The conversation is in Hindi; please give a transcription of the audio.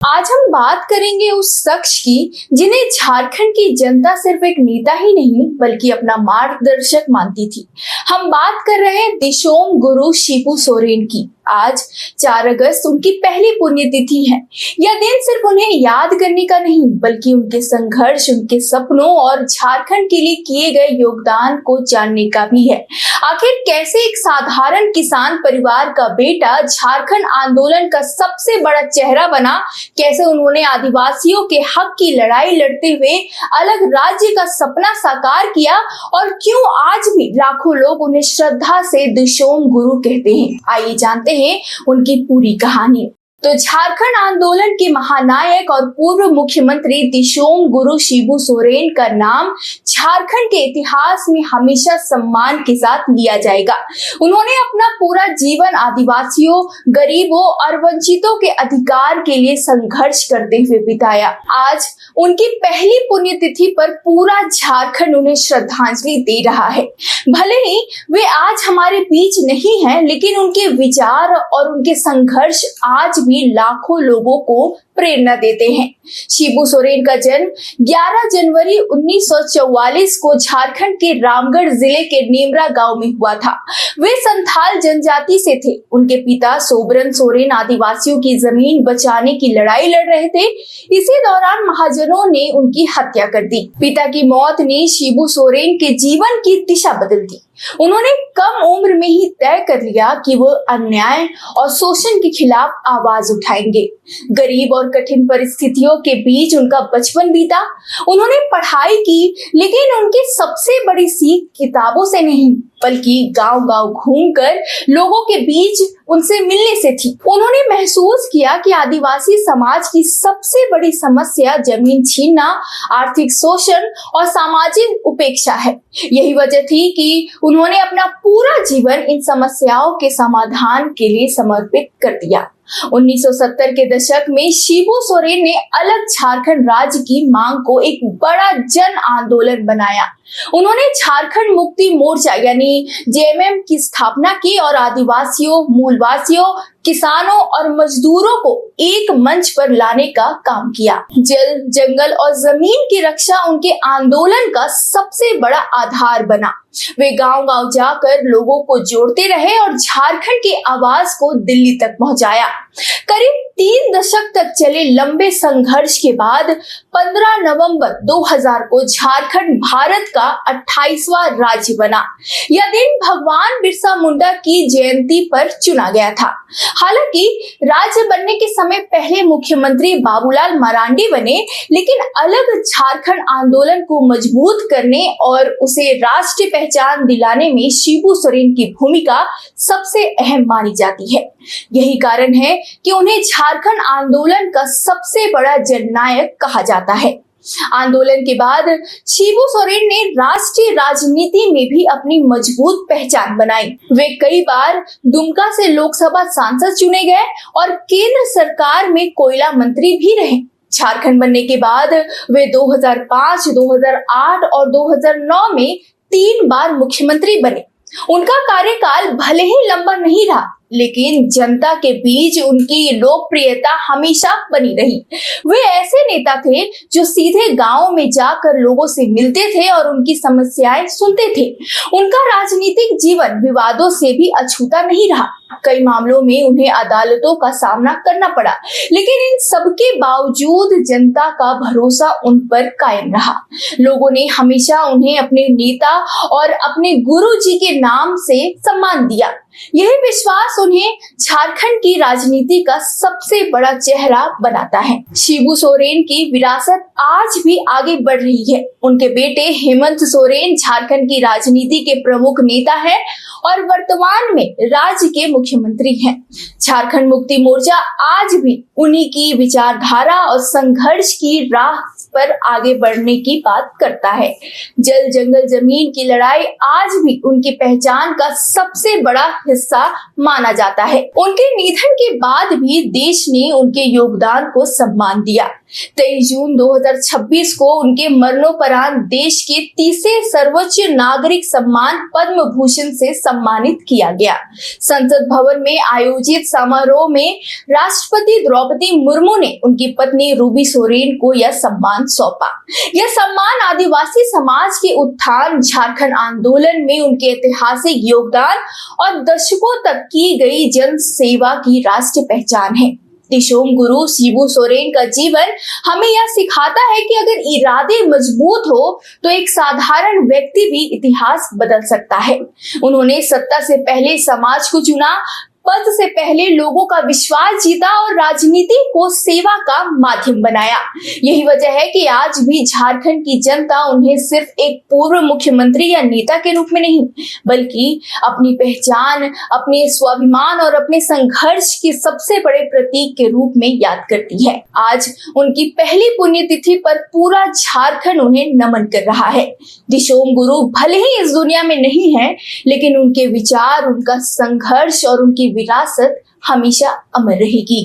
आज हम बात करेंगे उस शख्स की जिन्हें झारखंड की जनता सिर्फ एक नेता ही नहीं बल्कि अपना मार्गदर्शक मानती थी। हम बात कर रहे हैं दिशोम गुरु शिबू सोरेन की। आज 4 अगस्त उनकी पहली पुण्यतिथि है। यह दिन सिर्फ उन्हें याद करने का नहीं बल्कि उनके संघर्ष, उनके सपनों और झारखंड के लिए किए गए योगदान को जानने का भी है। आखिर कैसे एक साधारण किसान परिवार का बेटा झारखंड आंदोलन का सबसे बड़ा चेहरा बना, कैसे उन्होंने आदिवासियों के हक की लड़ाई लड़ते हुए अलग राज्य का सपना साकार किया और क्यों आज भी लाखों लोग उन्हें श्रद्धा से दिशोम गुरु कहते हैं। आइए जानते हैं उनकी पूरी कहानी। तो झारखंड आंदोलन के महानायक और पूर्व मुख्यमंत्री दिशोम गुरु शिबू सोरेन का नाम झारखंड के इतिहास में हमेशा सम्मान के साथ लिया जाएगा। उन्होंने अपना पूरा जीवन आदिवासियों, गरीबों और वंचितों के अधिकार के लिए संघर्ष करते हुए बिताया। आज उनकी पहली पुण्यतिथि पर पूरा झारखंड उन्हें श्रद्धांजलि दे रहा है। भले ही वे आज हमारे बीच नहीं हैं, लेकिन उनके विचार और उनके संघर्ष आज भी लाखों लोगों को प्रेरणा देते हैं। शिबू सोरेन का जन्म 11 जनवरी 1944 को झारखंड के रामगढ़ जिले के नेमरा गांव में हुआ था। वे संथाल जनजाति से थे। उनके पिता सोबरन सोरेन आदिवासियों की जमीन बचाने की लड़ाई लड़ रहे थे। इसी दौरान महाजनों ने उनकी हत्या कर दी। पिता की मौत ने शिबू सोरेन के जीवन की दिशा बदल दी। उन्होंने कम उम्र में ही तय कर लिया कि वो अन्याय और शोषण के खिलाफ आवाज उठाएंगे। गरीब और कठिन परिस्थितियों के बीच उनका बचपन बीता। उन्होंने पढ़ाई की, लेकिन उनकी सबसे बड़ी सीख किताबों से नहीं बल्कि गांव-गांव घूमकर लोगों के बीच उनसे मिलने से थी। उन्होंने महसूस किया कि आदिवासी समाज की सबसे बड़ी समस्या जमीन छीनना, आर्थिक शोषण और सामाजिक उपेक्षा है। यही वजह थी कि उन्होंने अपना पूरा जीवन इन समस्याओं के समाधान के लिए समर्पित कर दिया। 1970 के दशक में शिबू सोरेन ने अलग झारखंड राज्य की मांग को एक बड़ा जन आंदोलन बनाया। उन्होंने झारखंड मुक्ति मोर्चा यानी जेएमएम की स्थापना की और आदिवासियों, मूलवासियों, किसानों और मजदूरों को एक मंच पर लाने का काम किया। जल, जंगल और जमीन की रक्षा उनके आंदोलन का सबसे बड़ा आधार बना। वे गांव-गांव जाकर लोगों को जोड़ते रहे और झारखंड की आवाज को दिल्ली तक पहुंचाया। करीब 3 दशक तक चले लंबे संघर्ष के बाद 15 नवंबर 2000 को झारखंड भारत का 28वां राज्य बना। यह दिन भगवान बिरसा मुंडा की जयंती पर चुना गया था। हालांकि राज्य बनने के समय पहले मुख्यमंत्री बाबूलाल मरांडी बने, लेकिन अलग झारखंड आंदोलन को मजबूत करने और उसे राष्ट्रीय पहचान दिलाने में शिबू सोरेन की भूमिका सबसे अहम मानी जाती है। यही कारण है कि उन्हें झारखंड आंदोलन का सबसे बड़ा जननायक कहा जाता है। आंदोलन के बाद शिबू सोरेन ने राष्ट्रीय राजनीति में भी अपनी मजबूत पहचान बनाई। वे कई बार दुमका से लोकसभा सांसद चुने गए और केंद्र सरकार में कोयला मंत्री भी रहे। झारखंड बनने के बाद वे 2005, 2008 और 2009 में 3 बार मुख्यमंत्री बने। उनका कार्यकाल भले ही लंबा नहीं रहा, लेकिन जनता के बीच उनकी लोकप्रियता हमेशा बनी रही। वे ऐसे नेता थे जो सीधे गांव में जाकर लोगों से मिलते थे और उनकी समस्याएं सुनते थे। उनका राजनीतिक जीवन विवादों से भी अछूता नहीं रहा। कई मामलों में उन्हें अदालतों का सामना करना पड़ा, लेकिन इन सबके बावजूद जनता का भरोसा उन पर कायम रहा। लोगों ने हमेशा उन्हें अपने नेता और अपने गुरु जी के नाम से सम्मान दिया। यही विश्वास उन्हें झारखंड की राजनीति का सबसे बड़ा चेहरा बनाता है। शिबू सोरेन की विरासत आज भी आगे बढ़ रही है। उनके बेटे हेमंत सोरेन झारखंड की राजनीति के प्रमुख नेता हैं और वर्तमान में राज्य के मुख्यमंत्री हैं। झारखंड मुक्ति मोर्चा आज भी उन्हीं की विचारधारा और संघर्ष की राह पर आगे बढ़ने की बात करता है। जल, जंगल, जमीन की लड़ाई आज भी उनकी पहचान का सबसे बड़ा हिस्सा माना जाता है। उनके निधन के बाद भी देश ने उनके योगदान को सम्मान दिया। 23 जून 2026 को उनके मरणोपरांत देश के तीसरे सर्वोच्च नागरिक सम्मान पद्म भूषण से सम्मानित किया गया। संसद भवन में आयोजित समारोह में राष्ट्रपति द्रौपदी मुर्मू ने उनकी पत्नी रूबी सोरेन को यह सम्मान सौंपा। यह सम्मान आदिवासी समाज के उत्थान, झारखंड आंदोलन में उनके ऐतिहासिक योगदान और दशकों तक की गई जन सेवा की राष्ट्रीय पहचान है। दिशोम गुरु शिबू सोरेन का जीवन हमें यह सिखाता है कि अगर इरादे मजबूत हो तो एक साधारण व्यक्ति भी इतिहास बदल सकता है। उन्होंने सत्ता से पहले समाज को चुना, पद से पहले लोगों का विश्वास जीता और राजनीति को सेवा का माध्यम बनाया। यही वजह है कि आज भी झारखंड की जनता उन्हें सिर्फ एक पूर्व मुख्यमंत्री या नेता के रूप में नहीं, बल्कि अपनी पहचान, अपने स्वाभिमान और अपने संघर्ष के सबसे बड़े प्रतीक के रूप में याद करती है। आज उनकी पहली पुण्यतिथि पर पूरा झारखंड उन्हें नमन कर रहा है। दिशोम गुरु भले ही इस दुनिया में नहीं है, लेकिन उनके विचार, उनका संघर्ष और उनकी विरासत हमेशा अमर रहेगी।